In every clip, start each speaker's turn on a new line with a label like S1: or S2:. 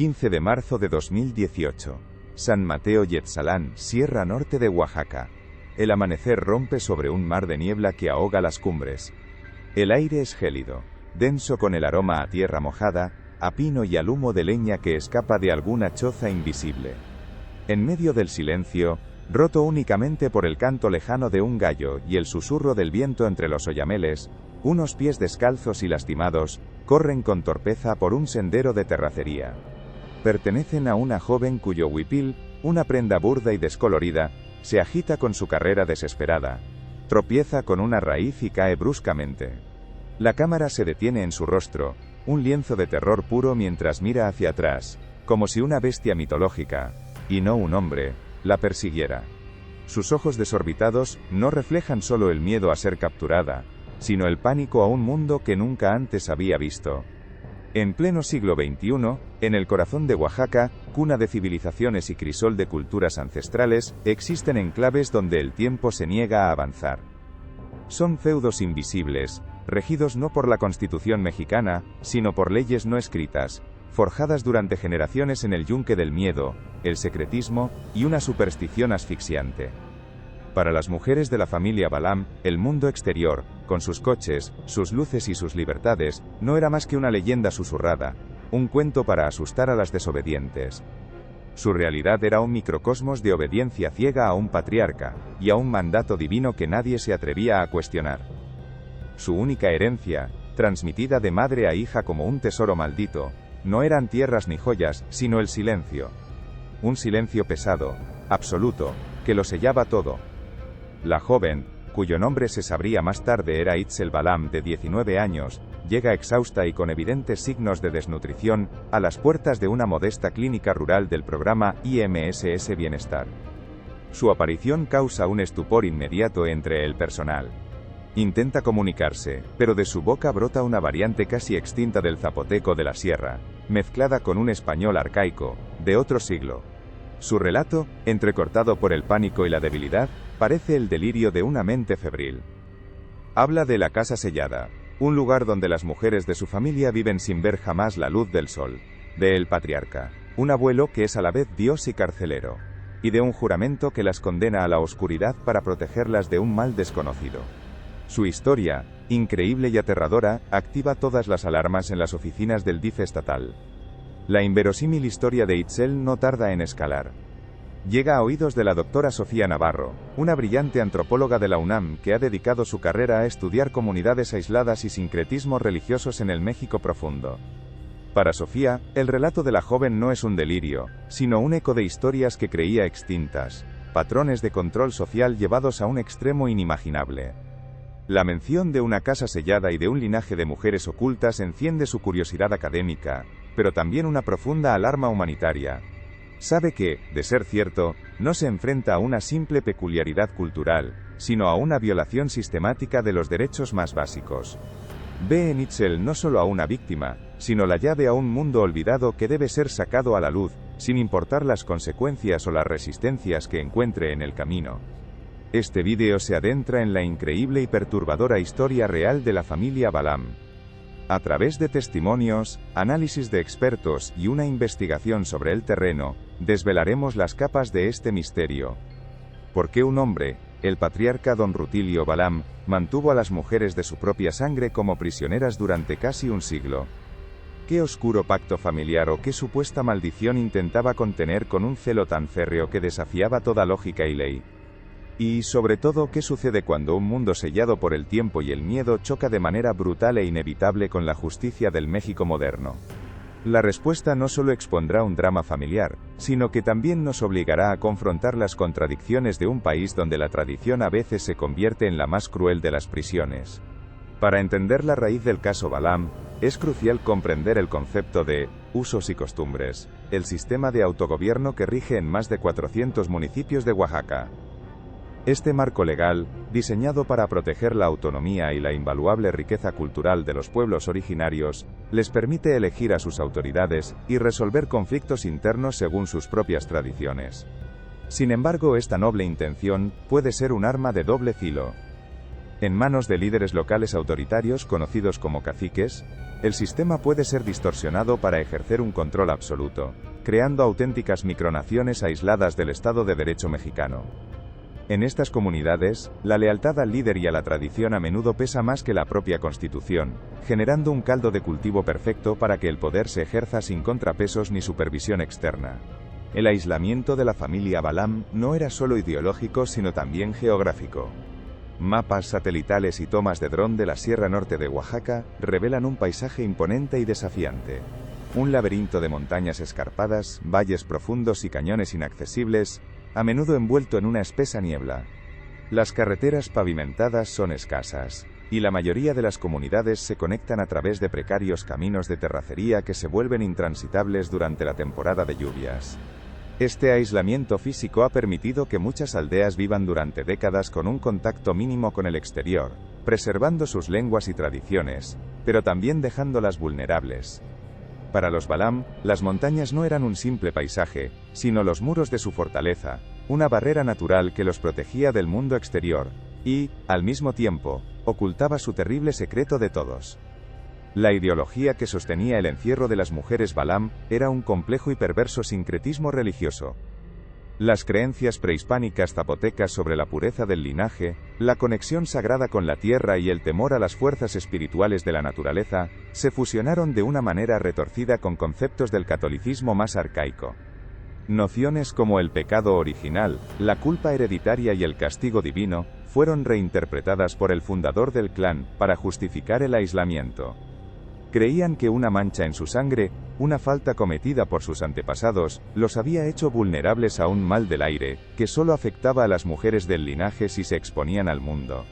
S1: 15 de marzo de 2018. San Mateo Yetzalán, Sierra Norte de Oaxaca. El amanecer rompe sobre un mar de niebla que ahoga las cumbres. El aire es gélido, denso con el aroma a tierra mojada, a pino y al humo de leña que escapa de alguna choza invisible. En medio del silencio, roto únicamente por el canto lejano de un gallo y el susurro del viento entre los oyameles, unos pies descalzos y lastimados, corren con torpeza por un sendero de terracería. Pertenecen a una joven cuyo huipil, una prenda burda y descolorida, se agita con su carrera desesperada. Tropieza con una raíz y cae bruscamente. La cámara se detiene en su rostro, un lienzo de terror puro mientras mira hacia atrás, como si una bestia mitológica, y no un hombre, la persiguiera. Sus ojos desorbitados no reflejan solo el miedo a ser capturada, sino el pánico a un mundo que nunca antes había visto. En pleno siglo XXI, en el corazón de Oaxaca, cuna de civilizaciones y crisol de culturas ancestrales, existen enclaves donde el tiempo se niega a avanzar. Son feudos invisibles, regidos no por la Constitución mexicana, sino por leyes no escritas, forjadas durante generaciones en el yunque del miedo, el secretismo y una superstición asfixiante. Para las mujeres de la familia Balam, el mundo exterior, con sus coches, sus luces y sus libertades, no era más que una leyenda susurrada, un cuento para asustar a las desobedientes. Su realidad era un microcosmos de obediencia ciega a un patriarca, y a un mandato divino que nadie se atrevía a cuestionar. Su única herencia, transmitida de madre a hija como un tesoro maldito, no eran tierras ni joyas, sino el silencio. Un silencio pesado, absoluto, que lo sellaba todo. La joven, cuyo nombre se sabría más tarde era Itzel Balam, de 19 años, llega exhausta y con evidentes signos de desnutrición, a las puertas de una modesta clínica rural del programa IMSS Bienestar. Su aparición causa un estupor inmediato entre el personal. Intenta comunicarse, pero de su boca brota una variante casi extinta del zapoteco de la sierra, mezclada con un español arcaico, de otro siglo. Su relato, entrecortado por el pánico y la debilidad, parece el delirio de una mente febril. Habla de la casa sellada, un lugar donde las mujeres de su familia viven sin ver jamás la luz del sol, de el patriarca, un abuelo que es a la vez Dios y carcelero, y de un juramento que las condena a la oscuridad para protegerlas de un mal desconocido. Su historia, increíble y aterradora, activa todas las alarmas en las oficinas del DIF estatal. La inverosímil historia de Itzel no tarda en escalar. Llega a oídos de la doctora Sofía Navarro, una brillante antropóloga de la UNAM que ha dedicado su carrera a estudiar comunidades aisladas y sincretismos religiosos en el México profundo. Para Sofía, el relato de la joven no es un delirio, sino un eco de historias que creía extintas, patrones de control social llevados a un extremo inimaginable. La mención de una casa sellada y de un linaje de mujeres ocultas enciende su curiosidad académica, pero también una profunda alarma humanitaria. Sabe que, de ser cierto, no se enfrenta a una simple peculiaridad cultural, sino a una violación sistemática de los derechos más básicos. Ve en Itzel no solo a una víctima, sino la llave a un mundo olvidado que debe ser sacado a la luz, sin importar las consecuencias o las resistencias que encuentre en el camino. Este vídeo se adentra en la increíble y perturbadora historia real de la familia Balam. A través de testimonios, análisis de expertos y una investigación sobre el terreno, desvelaremos las capas de este misterio. ¿Por qué un hombre, el patriarca don Rutilio Balam, mantuvo a las mujeres de su propia sangre como prisioneras durante casi un siglo? ¿Qué oscuro pacto familiar o qué supuesta maldición intentaba contener con un celo tan férreo que desafiaba toda lógica y ley? Y, sobre todo, ¿qué sucede cuando un mundo sellado por el tiempo y el miedo choca de manera brutal e inevitable con la justicia del México moderno? La respuesta no solo expondrá un drama familiar, sino que también nos obligará a confrontar las contradicciones de un país donde la tradición a veces se convierte en la más cruel de las prisiones. Para entender la raíz del caso Balam, es crucial comprender el concepto de usos y costumbres, el sistema de autogobierno que rige en más de 400 municipios de Oaxaca. Este marco legal, diseñado para proteger la autonomía y la invaluable riqueza cultural de los pueblos originarios, les permite elegir a sus autoridades y resolver conflictos internos según sus propias tradiciones. Sin embargo, esta noble intención puede ser un arma de doble filo. En manos de líderes locales autoritarios conocidos como caciques, el sistema puede ser distorsionado para ejercer un control absoluto, creando auténticas micronaciones aisladas del Estado de Derecho mexicano. En estas comunidades, la lealtad al líder y a la tradición a menudo pesa más que la propia constitución, generando un caldo de cultivo perfecto para que el poder se ejerza sin contrapesos ni supervisión externa. El aislamiento de la familia Balam no era solo ideológico sino también geográfico. Mapas satelitales y tomas de dron de la Sierra Norte de Oaxaca revelan un paisaje imponente y desafiante. Un laberinto de montañas escarpadas, valles profundos y cañones inaccesibles, a menudo envuelto en una espesa niebla. Las carreteras pavimentadas son escasas, y la mayoría de las comunidades se conectan a través de precarios caminos de terracería que se vuelven intransitables durante la temporada de lluvias. Este aislamiento físico ha permitido que muchas aldeas vivan durante décadas con un contacto mínimo con el exterior, preservando sus lenguas y tradiciones, pero también dejándolas vulnerables. Para los Balam, las montañas no eran un simple paisaje, sino los muros de su fortaleza, una barrera natural que los protegía del mundo exterior, y, al mismo tiempo, ocultaba su terrible secreto de todos. La ideología que sostenía el encierro de las mujeres Balam era un complejo y perverso sincretismo religioso. Las creencias prehispánicas zapotecas sobre la pureza del linaje, la conexión sagrada con la tierra y el temor a las fuerzas espirituales de la naturaleza, se fusionaron de una manera retorcida con conceptos del catolicismo más arcaico. Nociones como el pecado original, la culpa hereditaria y el castigo divino, fueron reinterpretadas por el fundador del clan para justificar el aislamiento. Creían que una mancha en su sangre, una falta cometida por sus antepasados, los había hecho vulnerables a un mal del aire, que solo afectaba a las mujeres del linaje si se exponían al mundo.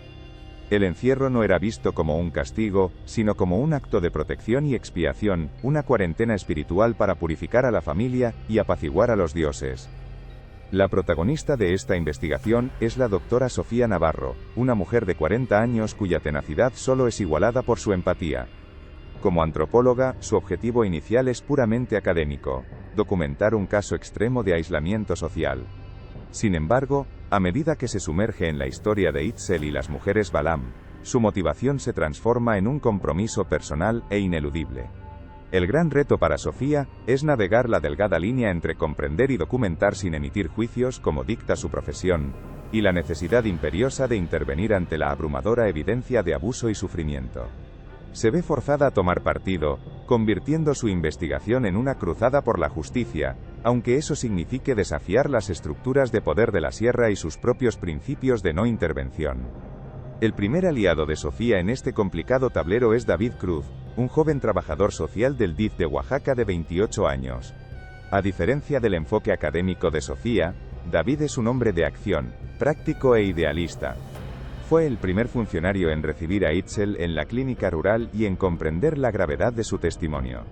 S1: El encierro no era visto como un castigo, sino como un acto de protección y expiación, una cuarentena espiritual para purificar a la familia y apaciguar a los dioses. La protagonista de esta investigación es la doctora Sofía Navarro, una mujer de 40 años cuya tenacidad solo es igualada por su empatía. Como antropóloga, su objetivo inicial es puramente académico: documentar un caso extremo de aislamiento social. Sin embargo, a medida que se sumerge en la historia de Itzel y las mujeres Balam, su motivación se transforma en un compromiso personal e ineludible. El gran reto para Sofía es navegar la delgada línea entre comprender y documentar sin emitir juicios como dicta su profesión, y la necesidad imperiosa de intervenir ante la abrumadora evidencia de abuso y sufrimiento. Se ve forzada a tomar partido, convirtiendo su investigación en una cruzada por la justicia, aunque eso signifique desafiar las estructuras de poder de la sierra y sus propios principios de no intervención. El primer aliado de Sofía en este complicado tablero es David Cruz, un joven trabajador social del DIF de Oaxaca de 28 años. A diferencia del enfoque académico de Sofía, David es un hombre de acción, práctico e idealista. Fue el primer funcionario en recibir a Itzel en la clínica rural y en comprender la gravedad de su testimonio.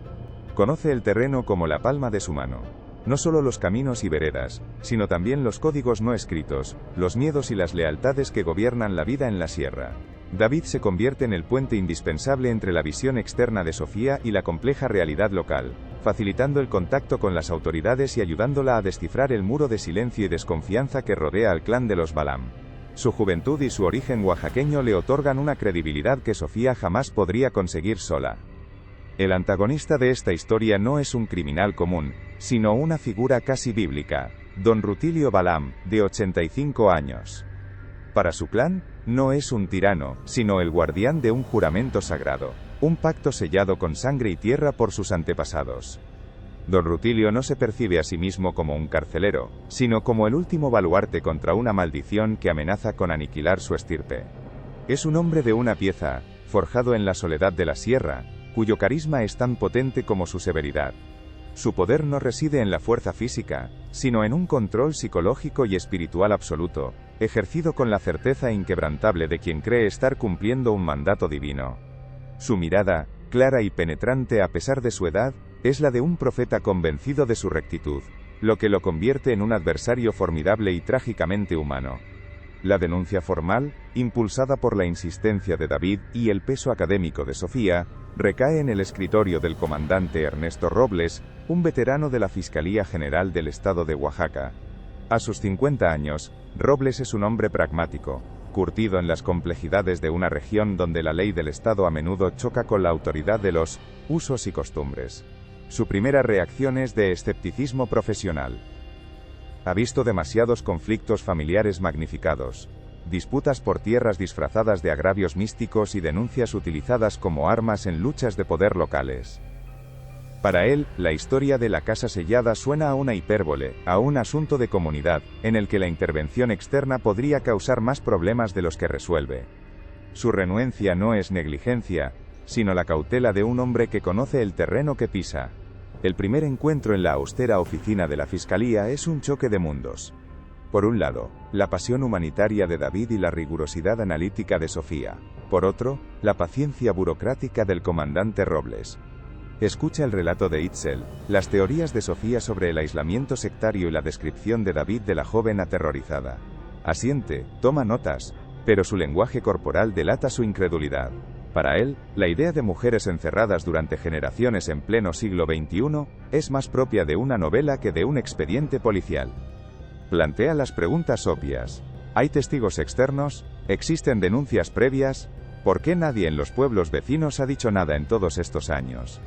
S1: Conoce el terreno como la palma de su mano. No solo los caminos y veredas, sino también los códigos no escritos, los miedos y las lealtades que gobiernan la vida en la sierra. David se convierte en el puente indispensable entre la visión externa de Sofía y la compleja realidad local, facilitando el contacto con las autoridades y ayudándola a descifrar el muro de silencio y desconfianza que rodea al clan de los Balam. Su juventud y su origen oaxaqueño le otorgan una credibilidad que Sofía jamás podría conseguir sola. El antagonista de esta historia no es un criminal común, sino una figura casi bíblica, Don Rutilio Balam, de 85 años. Para su clan, no es un tirano, sino el guardián de un juramento sagrado, un pacto sellado con sangre y tierra por sus antepasados. Don Rutilio no se percibe a sí mismo como un carcelero, sino como el último baluarte contra una maldición que amenaza con aniquilar su estirpe. Es un hombre de una pieza, forjado en la soledad de la sierra, cuyo carisma es tan potente como su severidad. Su poder no reside en la fuerza física, sino en un control psicológico y espiritual absoluto, ejercido con la certeza inquebrantable de quien cree estar cumpliendo un mandato divino. Su mirada, clara y penetrante a pesar de su edad, es la de un profeta convencido de su rectitud, lo que lo convierte en un adversario formidable y trágicamente humano. La denuncia formal, impulsada por la insistencia de David y el peso académico de Sofía, recae en el escritorio del comandante Ernesto Robles, un veterano de la Fiscalía General del Estado de Oaxaca. A sus 50 años, Robles es un hombre pragmático, curtido en las complejidades de una región donde la ley del Estado a menudo choca con la autoridad de los usos y costumbres. Su primera reacción es de escepticismo profesional. Ha visto demasiados conflictos familiares magnificados, disputas por tierras disfrazadas de agravios místicos y denuncias utilizadas como armas en luchas de poder locales. Para él, la historia de la casa sellada suena a una hipérbole, a un asunto de comunidad, en el que la intervención externa podría causar más problemas de los que resuelve. Su renuencia no es negligencia, sino la cautela de un hombre que conoce el terreno que pisa. El primer encuentro en la austera oficina de la Fiscalía es un choque de mundos. Por un lado, la pasión humanitaria de David y la rigurosidad analítica de Sofía. Por otro, la paciencia burocrática del comandante Robles. Escucha el relato de Itzel, las teorías de Sofía sobre el aislamiento sectario y la descripción de David de la joven aterrorizada. Asiente, toma notas, pero su lenguaje corporal delata su incredulidad. Para él, la idea de mujeres encerradas durante generaciones en pleno siglo XXI es más propia de una novela que de un expediente policial. Plantea las preguntas obvias. ¿Hay testigos externos? ¿Existen denuncias previas? ¿Por qué nadie en los pueblos vecinos ha dicho nada en todos estos años?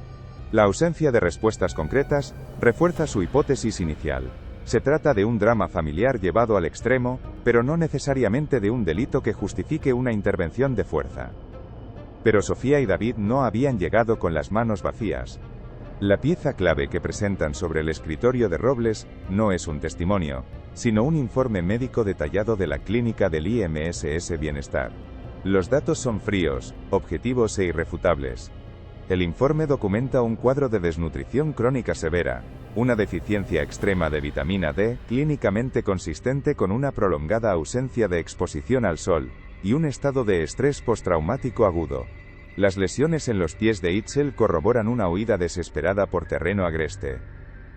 S1: La ausencia de respuestas concretas refuerza su hipótesis inicial. Se trata de un drama familiar llevado al extremo, pero no necesariamente de un delito que justifique una intervención de fuerza. Pero Sofía y David no habían llegado con las manos vacías. La pieza clave que presentan sobre el escritorio de Robles no es un testimonio, sino un informe médico detallado de la clínica del IMSS Bienestar. Los datos son fríos, objetivos e irrefutables. El informe documenta un cuadro de desnutrición crónica severa, una deficiencia extrema de vitamina D, clínicamente consistente con una prolongada ausencia de exposición al sol, y un estado de estrés postraumático agudo. Las lesiones en los pies de Itzel corroboran una huida desesperada por terreno agreste.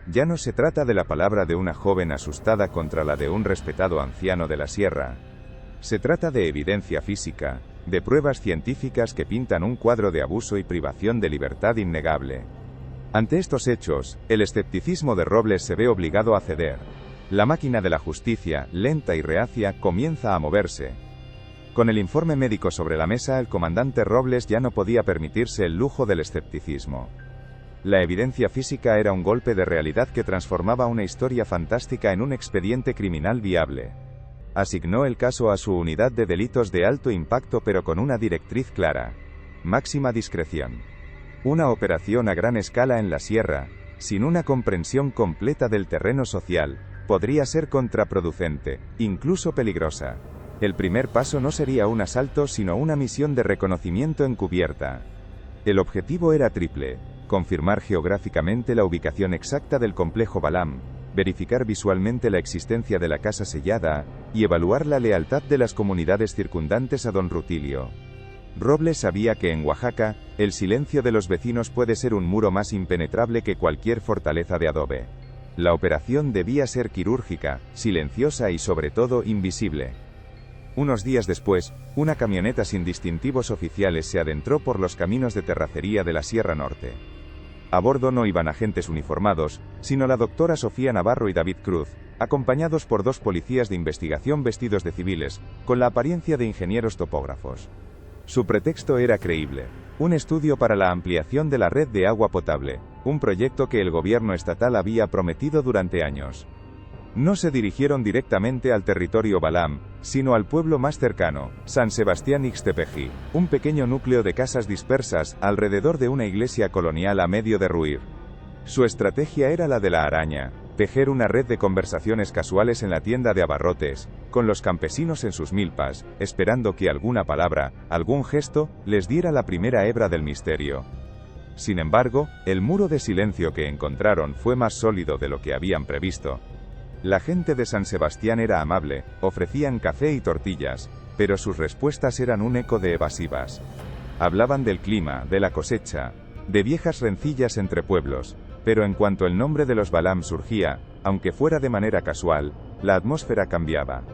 S1: Ya no se trata de la palabra de una joven asustada contra la de un respetado anciano de la sierra. Se trata de evidencia física, de pruebas científicas que pintan un cuadro de abuso y privación de libertad innegable. Ante estos hechos, el escepticismo de Robles se ve obligado a ceder. La máquina de la justicia, lenta y reacia, comienza a moverse. Con el informe médico sobre la mesa, el comandante Robles ya no podía permitirse el lujo del escepticismo. La evidencia física era un golpe de realidad que transformaba una historia fantástica en un expediente criminal viable. Asignó el caso a su unidad de delitos de alto impacto, pero con una directriz clara: máxima discreción. Una operación a gran escala en la sierra, sin una comprensión completa del terreno social, podría ser contraproducente, incluso peligrosa. El primer paso no sería un asalto, sino una misión de reconocimiento encubierta. El objetivo era triple: confirmar geográficamente la ubicación exacta del complejo Balam, verificar visualmente la existencia de la casa sellada, y evaluar la lealtad de las comunidades circundantes a don Rutilio. Robles sabía que en Oaxaca, el silencio de los vecinos puede ser un muro más impenetrable que cualquier fortaleza de adobe. La operación debía ser quirúrgica, silenciosa y sobre todo invisible. Unos días después, una camioneta sin distintivos oficiales se adentró por los caminos de terracería de la Sierra Norte. A bordo no iban agentes uniformados, sino la doctora Sofía Navarro y David Cruz, acompañados por dos policías de investigación vestidos de civiles, con la apariencia de ingenieros topógrafos. Su pretexto era creíble: un estudio para la ampliación de la red de agua potable, un proyecto que el gobierno estatal había prometido durante años. No se dirigieron directamente al territorio Balam, sino al pueblo más cercano, San Sebastián Ixtepeji, un pequeño núcleo de casas dispersas alrededor de una iglesia colonial a medio derruir. Su estrategia era la de la araña: tejer una red de conversaciones casuales en la tienda de abarrotes, con los campesinos en sus milpas, esperando que alguna palabra, algún gesto, les diera la primera hebra del misterio. Sin embargo, el muro de silencio que encontraron fue más sólido de lo que habían previsto. La gente de San Sebastián era amable, ofrecían café y tortillas, pero sus respuestas eran un eco de evasivas. Hablaban del clima, de la cosecha, de viejas rencillas entre pueblos, pero en cuanto el nombre de los Balam surgía, aunque fuera de manera casual, la atmósfera cambiaba.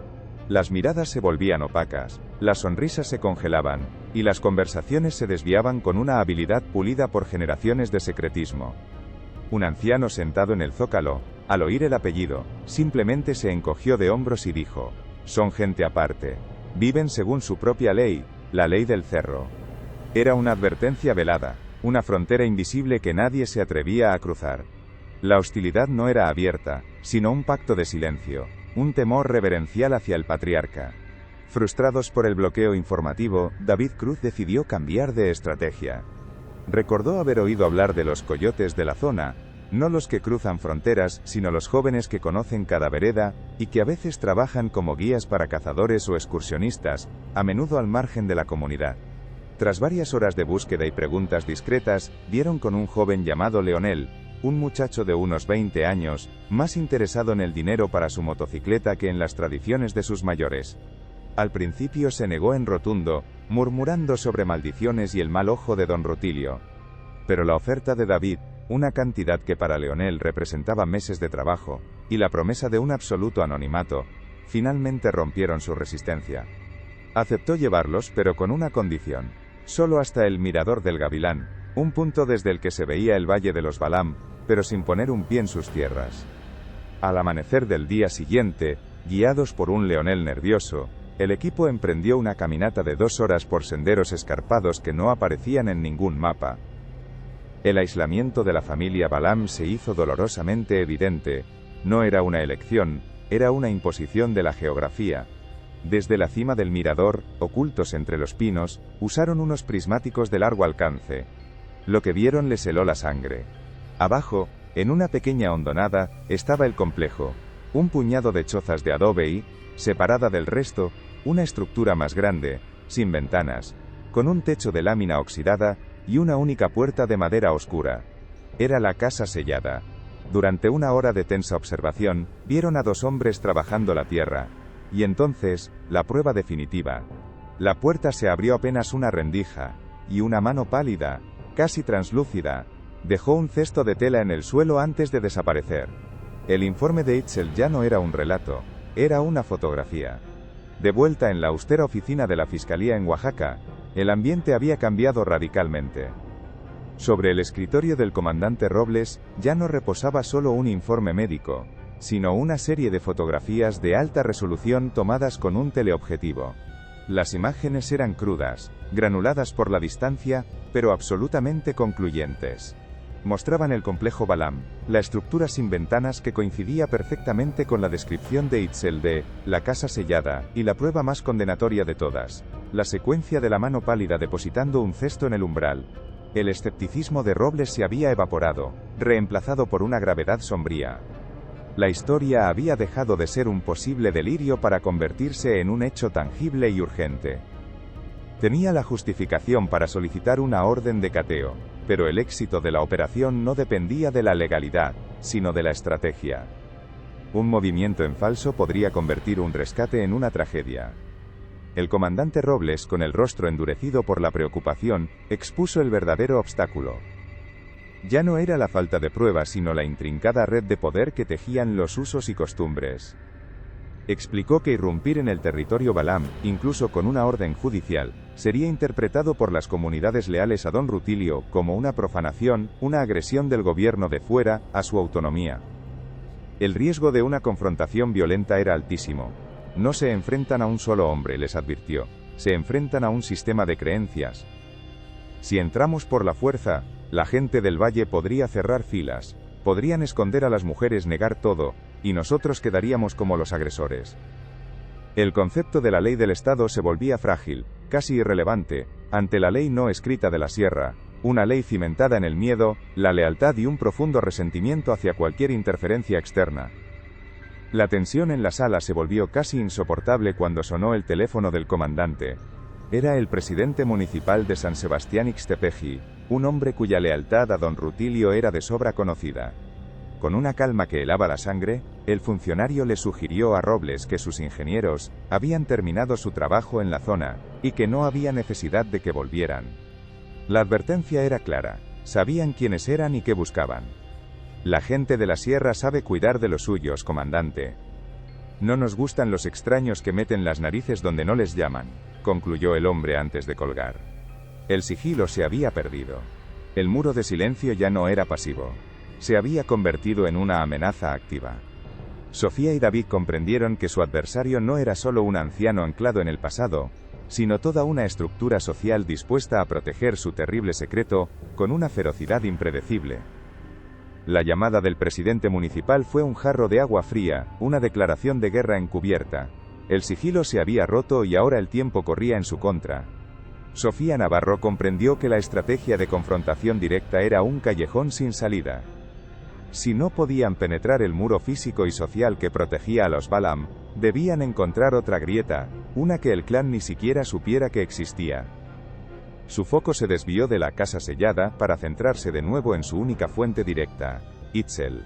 S1: Las miradas se volvían opacas, las sonrisas se congelaban, y las conversaciones se desviaban con una habilidad pulida por generaciones de secretismo. Un anciano sentado en el zócalo, al oír el apellido, simplemente se encogió de hombros y dijo: «Son gente aparte. Viven según su propia ley, la ley del cerro. Era una advertencia velada, una frontera invisible que nadie se atrevía a cruzar. La hostilidad no era abierta, sino un pacto de silencio, un temor reverencial hacia el patriarca. Frustrados por el bloqueo informativo, David Cruz decidió cambiar de estrategia. Recordó haber oído hablar de los coyotes de la zona, no los que cruzan fronteras, sino los jóvenes que conocen cada vereda, y que a veces trabajan como guías para cazadores o excursionistas, a menudo al margen de la comunidad. Tras varias horas de búsqueda y preguntas discretas, dieron con un joven llamado Leonel, un muchacho de unos 20 años, más interesado en el dinero para su motocicleta que en las tradiciones de sus mayores. Al principio se negó en rotundo, murmurando sobre maldiciones y el mal ojo de don Rutilio. Pero la oferta de David, una cantidad que para Leonel representaba meses de trabajo, y la promesa de un absoluto anonimato, finalmente rompieron su resistencia. Aceptó llevarlos, pero con una condición: solo hasta el Mirador del Gavilán, un punto desde el que se veía el Valle de los Balam, pero sin poner un pie en sus tierras. Al amanecer del día siguiente, guiados por un Leonel nervioso, el equipo emprendió una caminata de 2 horas por senderos escarpados que no aparecían en ningún mapa. El aislamiento de la familia Balam se hizo dolorosamente evidente. No era una elección, era una imposición de la geografía. Desde la cima del mirador, ocultos entre los pinos, usaron unos prismáticos de largo alcance. Lo que vieron les heló la sangre. Abajo, en una pequeña hondonada, estaba el complejo. Un puñado de chozas de adobe y, separada del resto, una estructura más grande, sin ventanas, con un techo de lámina oxidada, y una única puerta de madera oscura. Era la casa sellada. Durante una hora de tensa observación, vieron a 2 hombres trabajando la tierra. Y entonces, la prueba definitiva. La puerta se abrió apenas una rendija, y una mano pálida, casi translúcida, dejó un cesto de tela en el suelo antes de desaparecer. El informe de Itzel ya no era un relato, era una fotografía. De vuelta en la austera oficina de la Fiscalía en Oaxaca, el ambiente había cambiado radicalmente. Sobre el escritorio del comandante Robles, ya no reposaba solo un informe médico, sino una serie de fotografías de alta resolución tomadas con un teleobjetivo. Las imágenes eran crudas, granuladas por la distancia, pero absolutamente concluyentes. Mostraban el complejo Balam, la estructura sin ventanas que coincidía perfectamente con la descripción de Itzel de la casa sellada, y la prueba más condenatoria de todas, la secuencia de la mano pálida depositando un cesto en el umbral. El escepticismo de Robles se había evaporado, reemplazado por una gravedad sombría. La historia había dejado de ser un posible delirio para convertirse en un hecho tangible y urgente. Tenía la justificación para solicitar una orden de cateo, pero el éxito de la operación no dependía de la legalidad, sino de la estrategia. Un movimiento en falso podría convertir un rescate en una tragedia. El comandante Robles, con el rostro endurecido por la preocupación, expuso el verdadero obstáculo. Ya no era la falta de pruebas, sino la intrincada red de poder que tejían los usos y costumbres. Explicó que irrumpir en el territorio Balam, incluso con una orden judicial, sería interpretado por las comunidades leales a don Rutilio como una profanación, una agresión del gobierno de fuera, a su autonomía. El riesgo de una confrontación violenta era altísimo. No se enfrentan a un solo hombre, les advirtió, se enfrentan a un sistema de creencias. Si entramos por la fuerza, la gente del valle podría cerrar filas, podrían esconder a las mujeres, negar todo, y nosotros quedaríamos como los agresores. El concepto de la ley del Estado se volvía frágil, casi irrelevante, ante la ley no escrita de la sierra, una ley cimentada en el miedo, la lealtad y un profundo resentimiento hacia cualquier interferencia externa. La tensión en la sala se volvió casi insoportable cuando sonó el teléfono del comandante. Era el presidente municipal de San Sebastián Ixtepeji, un hombre cuya lealtad a don Rutilio era de sobra conocida. Con una calma que helaba la sangre, el funcionario le sugirió a Robles que sus ingenieros habían terminado su trabajo en la zona, y que no había necesidad de que volvieran. La advertencia era clara, sabían quiénes eran y qué buscaban. La gente de la sierra sabe cuidar de los suyos, comandante. No nos gustan los extraños que meten las narices donde no les llaman, concluyó el hombre antes de colgar. El sigilo se había perdido. El muro de silencio ya no era pasivo. Se había convertido en una amenaza activa. Sofía y David comprendieron que su adversario no era solo un anciano anclado en el pasado, sino toda una estructura social dispuesta a proteger su terrible secreto, con una ferocidad impredecible. La llamada del presidente municipal fue un jarro de agua fría, una declaración de guerra encubierta. El sigilo se había roto y ahora el tiempo corría en su contra. Sofía Navarro comprendió que la estrategia de confrontación directa era un callejón sin salida. Si no podían penetrar el muro físico y social que protegía a los Balam, debían encontrar otra grieta, una que el clan ni siquiera supiera que existía. Su foco se desvió de la casa sellada para centrarse de nuevo en su única fuente directa, Itzel.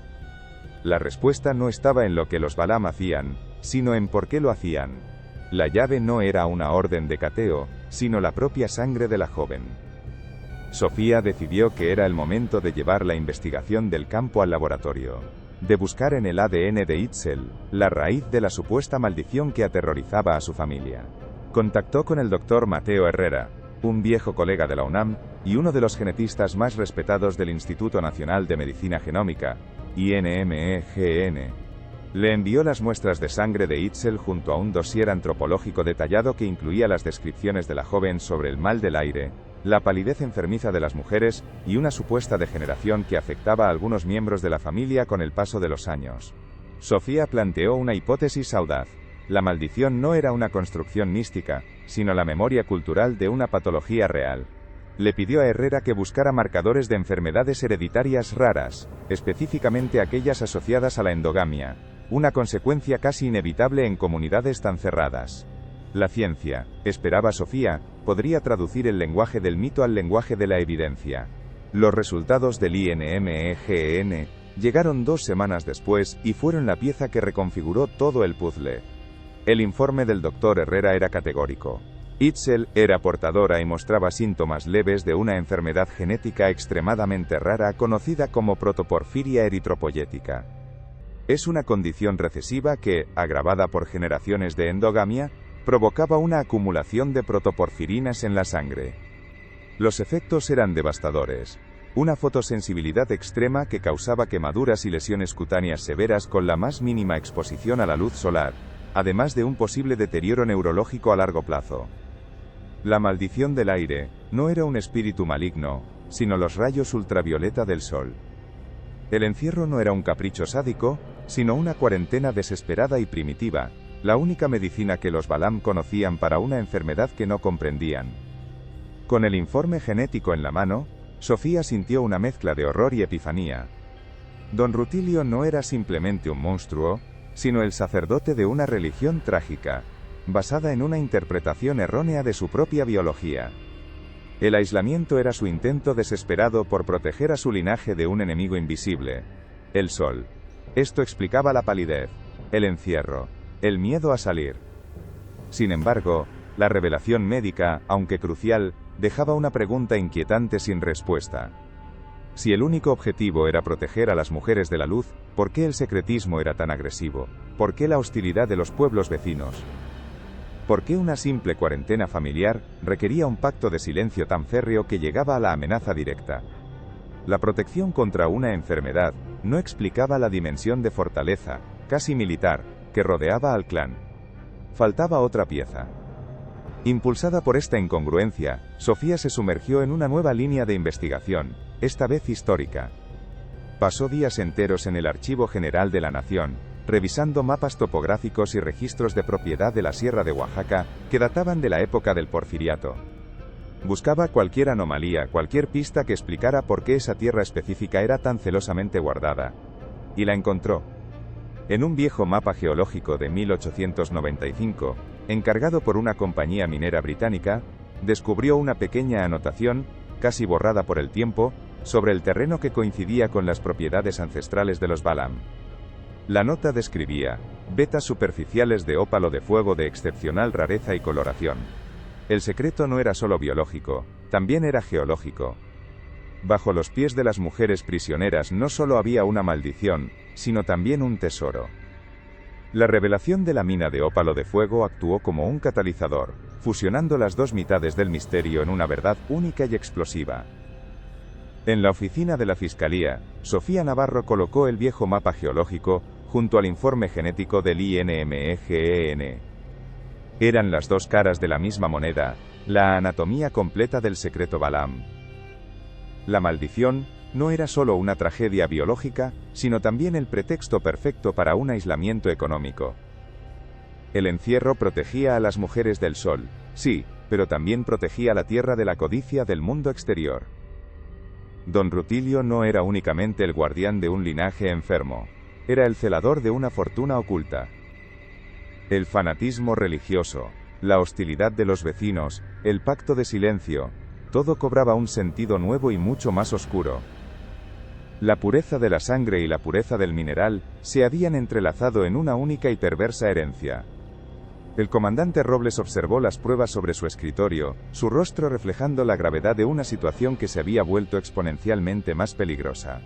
S1: La respuesta no estaba en lo que los Balam hacían, sino en por qué lo hacían. La llave no era una orden de cateo, sino la propia sangre de la joven. Sofía decidió que era el momento de llevar la investigación del campo al laboratorio, de buscar en el ADN de Itzel la raíz de la supuesta maldición que aterrorizaba a su familia. Contactó con el doctor Mateo Herrera, un viejo colega de la UNAM, y uno de los genetistas más respetados del Instituto Nacional de Medicina Genómica, INMEGN. Le envió las muestras de sangre de Itzel junto a un dossier antropológico detallado que incluía las descripciones de la joven sobre el mal del aire, la palidez enfermiza de las mujeres, y una supuesta degeneración que afectaba a algunos miembros de la familia con el paso de los años. Sofía planteó una hipótesis audaz. La maldición no era una construcción mística, sino la memoria cultural de una patología real. Le pidió a Herrera que buscara marcadores de enfermedades hereditarias raras, específicamente aquellas asociadas a la endogamia, una consecuencia casi inevitable en comunidades tan cerradas. La ciencia, esperaba Sofía, podría traducir el lenguaje del mito al lenguaje de la evidencia. Los resultados del INMEGN llegaron 2 semanas después y fueron la pieza que reconfiguró todo el puzzle. El informe del Dr. Herrera era categórico. Itzel era portadora y mostraba síntomas leves de una enfermedad genética extremadamente rara conocida como protoporfiria eritropoyética. Es una condición recesiva que, agravada por generaciones de endogamia, provocaba una acumulación de protoporfirinas en la sangre. Los efectos eran devastadores. Una fotosensibilidad extrema que causaba quemaduras y lesiones cutáneas severas con la más mínima exposición a la luz solar, además de un posible deterioro neurológico a largo plazo. La maldición del aire no era un espíritu maligno, sino los rayos ultravioleta del sol. El encierro no era un capricho sádico, sino una cuarentena desesperada y primitiva, la única medicina que los Balam conocían para una enfermedad que no comprendían. Con el informe genético en la mano, Sofía sintió una mezcla de horror y epifanía. Don Rutilio no era simplemente un monstruo, sino el sacerdote de una religión trágica, basada en una interpretación errónea de su propia biología. El aislamiento era su intento desesperado por proteger a su linaje de un enemigo invisible, el sol. Esto explicaba la palidez, el encierro, el miedo a salir. Sin embargo, la revelación médica, aunque crucial, dejaba una pregunta inquietante sin respuesta. Si el único objetivo era proteger a las mujeres de la luz, ¿por qué el secretismo era tan agresivo? ¿Por qué la hostilidad de los pueblos vecinos? ¿Por qué una simple cuarentena familiar requería un pacto de silencio tan férreo que llegaba a la amenaza directa? La protección contra una enfermedad no explicaba la dimensión de fortaleza, casi militar, que rodeaba al clan. Faltaba otra pieza. Impulsada por esta incongruencia, Sofía se sumergió en una nueva línea de investigación, esta vez histórica. Pasó días enteros en el Archivo General de la Nación, revisando mapas topográficos y registros de propiedad de la Sierra de Oaxaca, que databan de la época del Porfiriato. Buscaba cualquier anomalía, cualquier pista que explicara por qué esa tierra específica era tan celosamente guardada. Y la encontró. En un viejo mapa geológico de 1895, encargado por una compañía minera británica, descubrió una pequeña anotación, casi borrada por el tiempo, sobre el terreno que coincidía con las propiedades ancestrales de los Balam. La nota describía vetas superficiales de ópalo de fuego de excepcional rareza y coloración. El secreto no era solo biológico, también era geológico. Bajo los pies de las mujeres prisioneras no solo había una maldición, sino también un tesoro. La revelación de la mina de ópalo de fuego actuó como un catalizador, fusionando las dos mitades del misterio en una verdad única y explosiva. En la oficina de la Fiscalía, Sofía Navarro colocó el viejo mapa geológico, junto al informe genético del INMEGEN. Eran las dos caras de la misma moneda, la anatomía completa del secreto Balaam. La maldición no era solo una tragedia biológica, sino también el pretexto perfecto para un aislamiento económico. El encierro protegía a las mujeres del sol, sí, pero también protegía la tierra de la codicia del mundo exterior. Don Rutilio no era únicamente el guardián de un linaje enfermo, era el celador de una fortuna oculta. El fanatismo religioso, la hostilidad de los vecinos, el pacto de silencio, todo cobraba un sentido nuevo y mucho más oscuro. La pureza de la sangre y la pureza del mineral se habían entrelazado en una única y perversa herencia. El comandante Robles observó las pruebas sobre su escritorio, su rostro reflejando la gravedad de una situación que se había vuelto exponencialmente más peligrosa.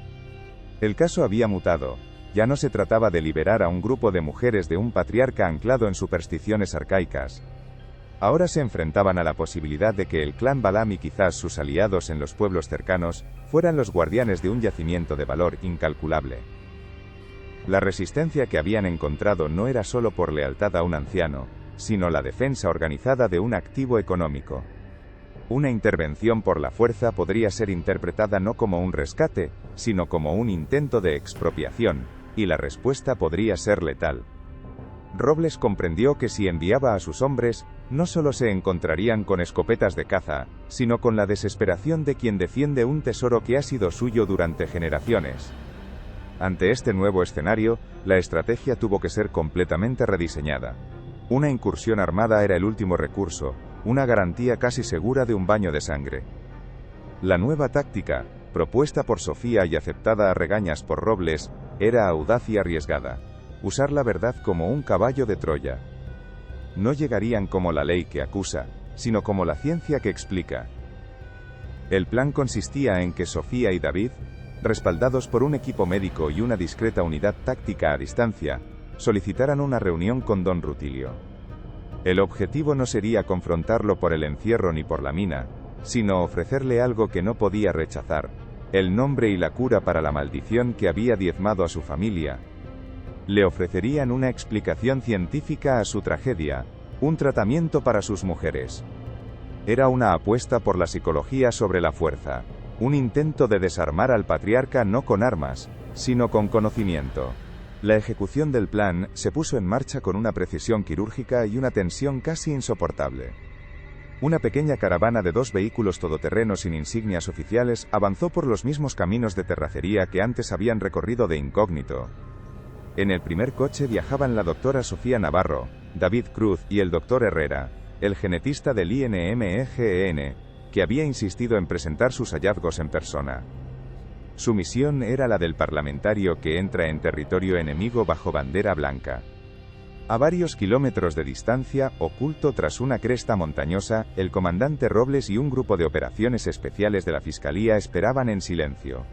S1: El caso había mutado. Ya no se trataba de liberar a un grupo de mujeres de un patriarca anclado en supersticiones arcaicas. Ahora se enfrentaban a la posibilidad de que el clan Balaam y quizás sus aliados en los pueblos cercanos fueran los guardianes de un yacimiento de valor incalculable. La resistencia que habían encontrado no era solo por lealtad a un anciano, sino la defensa organizada de un activo económico. Una intervención por la fuerza podría ser interpretada no como un rescate, sino como un intento de expropiación, y la respuesta podría ser letal. Robles comprendió que si enviaba a sus hombres, no solo se encontrarían con escopetas de caza, sino con la desesperación de quien defiende un tesoro que ha sido suyo durante generaciones. Ante este nuevo escenario, la estrategia tuvo que ser completamente rediseñada. Una incursión armada era el último recurso, una garantía casi segura de un baño de sangre. La nueva táctica, propuesta por Sofía y aceptada a regañas por Robles, era audaz y arriesgada. Usar la verdad como un caballo de Troya. No llegarían como la ley que acusa, sino como la ciencia que explica. El plan consistía en que Sofía y David, respaldados por un equipo médico y una discreta unidad táctica a distancia, solicitaran una reunión con Don Rutilio. El objetivo no sería confrontarlo por el encierro ni por la mina, sino ofrecerle algo que no podía rechazar, el nombre y la cura para la maldición que había diezmado a su familia. Le ofrecerían una explicación científica a su tragedia, un tratamiento para sus mujeres. Era una apuesta por la psicología sobre la fuerza, un intento de desarmar al patriarca no con armas, sino con conocimiento. La ejecución del plan se puso en marcha con una precisión quirúrgica y una tensión casi insoportable. Una pequeña caravana de 2 vehículos todoterreno sin insignias oficiales avanzó por los mismos caminos de terracería que antes habían recorrido de incógnito. En el primer coche viajaban la doctora Sofía Navarro, David Cruz y el doctor Herrera, el genetista del INMEGEN, que había insistido en presentar sus hallazgos en persona. Su misión era la del parlamentario que entra en territorio enemigo bajo bandera blanca. A varios kilómetros de distancia, oculto tras una cresta montañosa, el comandante Robles y un grupo de operaciones especiales de la Fiscalía esperaban en silencio.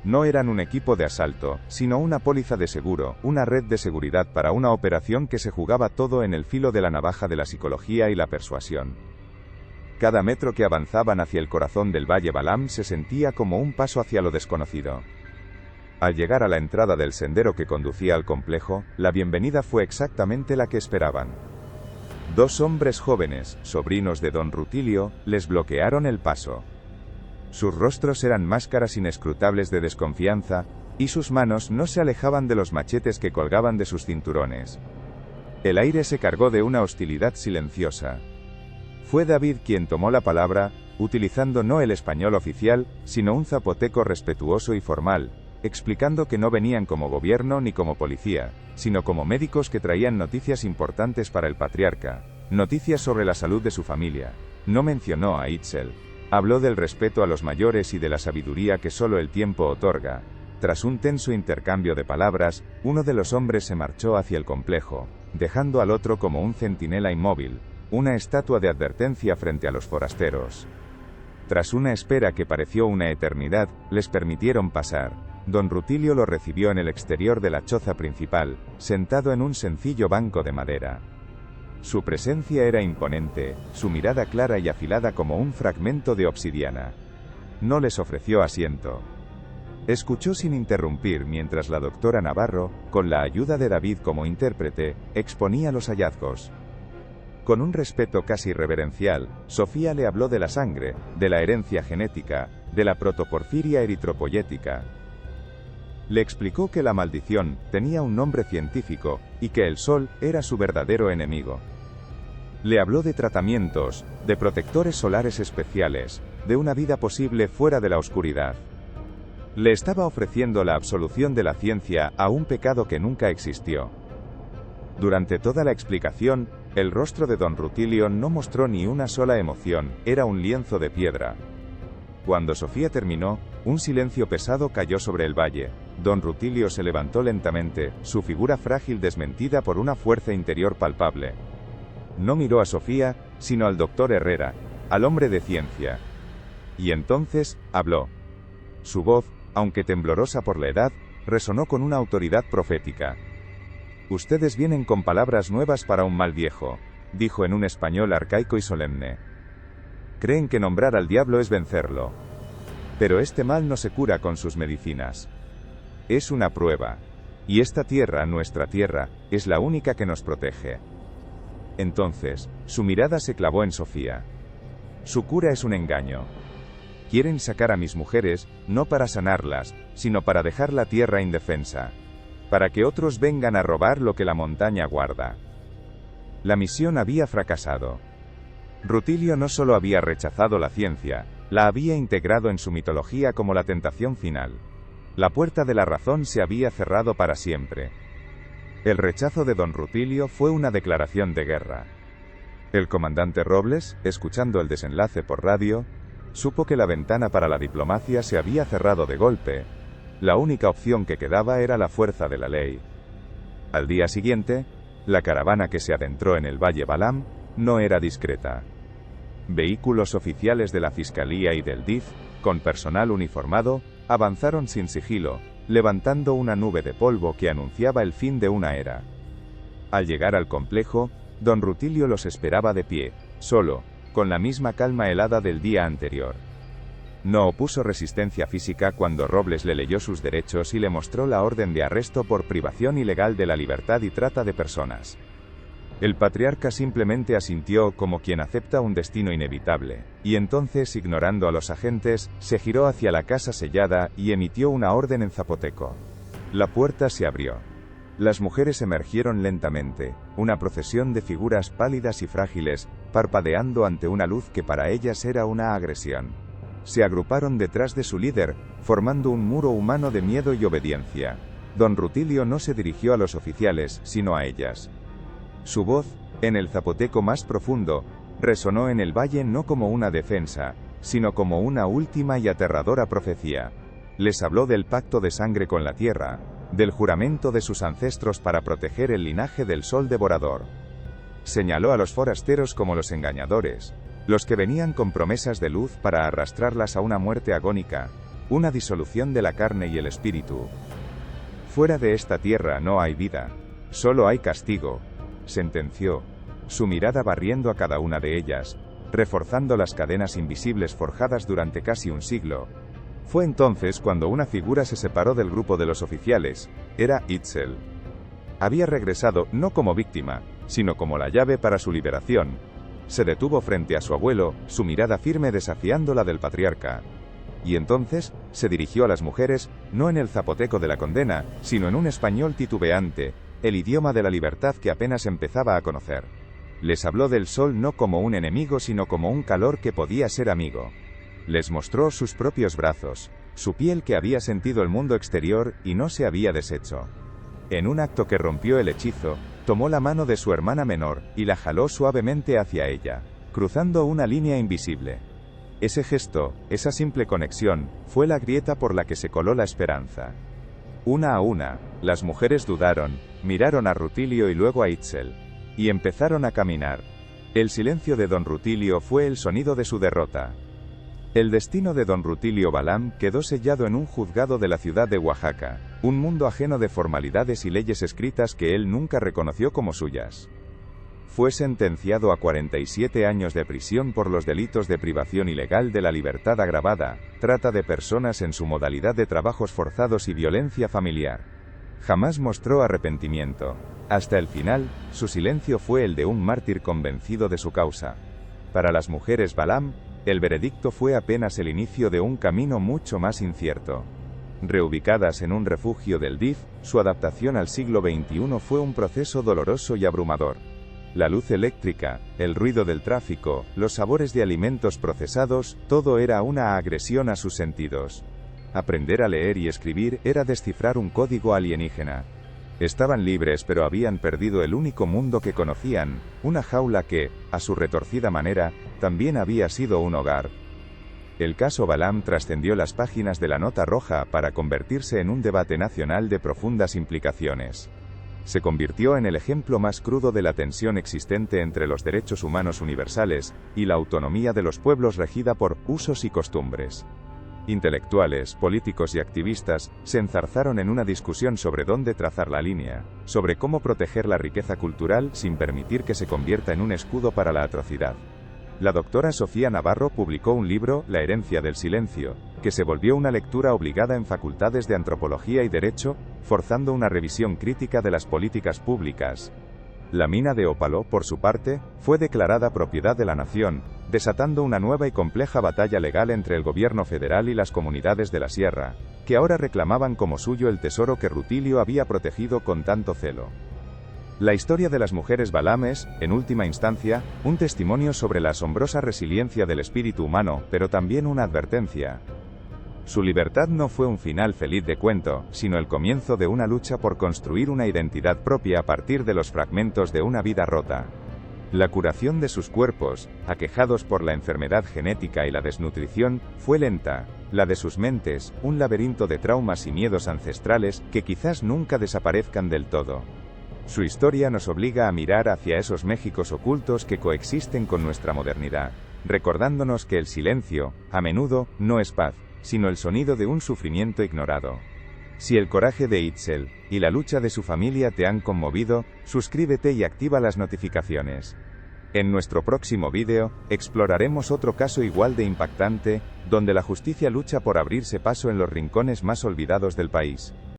S1: No eran un equipo de asalto, sino una póliza de seguro, una red de seguridad para una operación que se jugaba todo en el filo de la navaja de la psicología y la persuasión. Cada metro que avanzaban hacia el corazón del Valle Balaam se sentía como un paso hacia lo desconocido. Al llegar a la entrada del sendero que conducía al complejo, la bienvenida fue exactamente la que esperaban. 2 hombres jóvenes, sobrinos de Don Rutilio, les bloquearon el paso. Sus rostros eran máscaras inescrutables de desconfianza, y sus manos no se alejaban de los machetes que colgaban de sus cinturones. El aire se cargó de una hostilidad silenciosa. Fue David quien tomó la palabra, utilizando no el español oficial, sino un zapoteco respetuoso y formal, explicando que no venían como gobierno ni como policía, sino como médicos que traían noticias importantes para el patriarca, noticias sobre la salud de su familia. No mencionó a Itzel. Habló del respeto a los mayores y de la sabiduría que solo el tiempo otorga. Tras un tenso intercambio de palabras, uno de los hombres se marchó hacia el complejo, dejando al otro como un centinela inmóvil, una estatua de advertencia frente a los forasteros. Tras una espera que pareció una eternidad, les permitieron pasar. Don Rutilio lo recibió en el exterior de la choza principal, sentado en un sencillo banco de madera. Su presencia era imponente, su mirada clara y afilada como un fragmento de obsidiana. No les ofreció asiento. Escuchó sin interrumpir mientras la doctora Navarro, con la ayuda de David como intérprete, exponía los hallazgos. Con un respeto casi reverencial, Sofía le habló de la sangre, de la herencia genética, de la protoporfiria eritropoyética. Le explicó que la maldición tenía un nombre científico, y que el sol era su verdadero enemigo. Le habló de tratamientos, de protectores solares especiales, de una vida posible fuera de la oscuridad. Le estaba ofreciendo la absolución de la ciencia a un pecado que nunca existió. Durante toda la explicación, el rostro de don Rutilio no mostró ni una sola emoción, era un lienzo de piedra. Cuando Sofía terminó, un silencio pesado cayó sobre el valle. Don Rutilio se levantó lentamente, su figura frágil desmentida por una fuerza interior palpable. No miró a Sofía, sino al doctor Herrera, al hombre de ciencia. Y entonces, habló. Su voz, aunque temblorosa por la edad, resonó con una autoridad profética. «Ustedes vienen con palabras nuevas para un mal viejo», dijo en un español arcaico y solemne. «Creen que nombrar al diablo es vencerlo. Pero este mal no se cura con sus medicinas. Es una prueba. Y esta tierra, nuestra tierra, es la única que nos protege». Entonces, su mirada se clavó en Sofía. «Su cura es un engaño. Quieren sacar a mis mujeres, no para sanarlas, sino para dejar la tierra indefensa. Para que otros vengan a robar lo que la montaña guarda». La misión había fracasado. Rutilio no solo había rechazado la ciencia, la había integrado en su mitología como la tentación final. La puerta de la razón se había cerrado para siempre. El rechazo de don Rutilio fue una declaración de guerra. El comandante Robles, escuchando el desenlace por radio, supo que la ventana para la diplomacia se había cerrado de golpe. La única opción que quedaba era la fuerza de la ley. Al día siguiente, la caravana que se adentró en el Valle Balam no era discreta. Vehículos oficiales de la Fiscalía y del DIF, con personal uniformado, avanzaron sin sigilo, levantando una nube de polvo que anunciaba el fin de una era. Al llegar al complejo, don Rutilio los esperaba de pie, solo, con la misma calma helada del día anterior. No opuso resistencia física cuando Robles le leyó sus derechos y le mostró la orden de arresto por privación ilegal de la libertad y trata de personas. El patriarca simplemente asintió como quien acepta un destino inevitable, y entonces, ignorando a los agentes, se giró hacia la casa sellada y emitió una orden en zapoteco. La puerta se abrió. Las mujeres emergieron lentamente, una procesión de figuras pálidas y frágiles, parpadeando ante una luz que para ellas era una agresión. Se agruparon detrás de su líder, formando un muro humano de miedo y obediencia. Don Rutilio no se dirigió a los oficiales, sino a ellas. Su voz, en el zapoteco más profundo, resonó en el valle no como una defensa, sino como una última y aterradora profecía. Les habló del pacto de sangre con la tierra, del juramento de sus ancestros para proteger el linaje del sol devorador. Señaló a los forasteros como los engañadores, los que venían con promesas de luz para arrastrarlas a una muerte agónica, una disolución de la carne y el espíritu. Fuera de esta tierra no hay vida, solo hay castigo, sentenció, su mirada barriendo a cada una de ellas, reforzando las cadenas invisibles forjadas durante casi un siglo. Fue entonces cuando una figura se separó del grupo de los oficiales, era Itzel. Había regresado no como víctima, sino como la llave para su liberación. Se detuvo frente a su abuelo, su mirada firme desafiando la del patriarca. Y entonces, se dirigió a las mujeres, no en el zapoteco de la condena, sino en un español titubeante, el idioma de la libertad que apenas empezaba a conocer. Les habló del sol no como un enemigo sino como un calor que podía ser amigo. Les mostró sus propios brazos, su piel que había sentido el mundo exterior y no se había deshecho. En un acto que rompió el hechizo, tomó la mano de su hermana menor y la jaló suavemente hacia ella, cruzando una línea invisible. Ese gesto, esa simple conexión, fue la grieta por la que se coló la esperanza. Una a una, las mujeres dudaron, miraron a Rutilio y luego a Itzel, y empezaron a caminar. El silencio de don Rutilio fue el sonido de su derrota. El destino de don Rutilio Balam quedó sellado en un juzgado de la ciudad de Oaxaca, un mundo ajeno de formalidades y leyes escritas que él nunca reconoció como suyas. fue sentenciado a 47 años de prisión por los delitos de privación ilegal de la libertad agravada, trata de personas en su modalidad de trabajos forzados y violencia familiar. Jamás mostró arrepentimiento. Hasta el final, su silencio fue el de un mártir convencido de su causa. Para las mujeres Balam, el veredicto fue apenas el inicio de un camino mucho más incierto. Reubicadas en un refugio del DIF, su adaptación al siglo XXI fue un proceso doloroso y abrumador. La luz eléctrica, el ruido del tráfico, los sabores de alimentos procesados, todo era una agresión a sus sentidos. Aprender a leer y escribir era descifrar un código alienígena. Estaban libres pero habían perdido el único mundo que conocían, una jaula que, a su retorcida manera, también había sido un hogar. El caso Balam trascendió las páginas de la Nota Roja para convertirse en un debate nacional de profundas implicaciones. Se convirtió en el ejemplo más crudo de la tensión existente entre los derechos humanos universales y la autonomía de los pueblos regida por usos y costumbres. Intelectuales, políticos y activistas se enzarzaron en una discusión sobre dónde trazar la línea, sobre cómo proteger la riqueza cultural sin permitir que se convierta en un escudo para la atrocidad. La doctora Sofía Navarro publicó un libro, La herencia del silencio, que se volvió una lectura obligada en facultades de antropología y derecho, forzando una revisión crítica de las políticas públicas. La mina de ópalo, por su parte, fue declarada propiedad de la nación, desatando una nueva y compleja batalla legal entre el gobierno federal y las comunidades de la sierra, que ahora reclamaban como suyo el tesoro que Rutilio había protegido con tanto celo. La historia de las mujeres Balam es, en última instancia, un testimonio sobre la asombrosa resiliencia del espíritu humano, pero también una advertencia. Su libertad no fue un final feliz de cuento, sino el comienzo de una lucha por construir una identidad propia a partir de los fragmentos de una vida rota. La curación de sus cuerpos, aquejados por la enfermedad genética y la desnutrición, fue lenta. La de sus mentes, un laberinto de traumas y miedos ancestrales que quizás nunca desaparezcan del todo. Su historia nos obliga a mirar hacia esos Méxicos ocultos que coexisten con nuestra modernidad, recordándonos que el silencio, a menudo, no es paz, sino el sonido de un sufrimiento ignorado. Si el coraje de Itzel y la lucha de su familia te han conmovido, suscríbete y activa las notificaciones. En nuestro próximo vídeo, exploraremos otro caso igual de impactante, donde la justicia lucha por abrirse paso en los rincones más olvidados del país.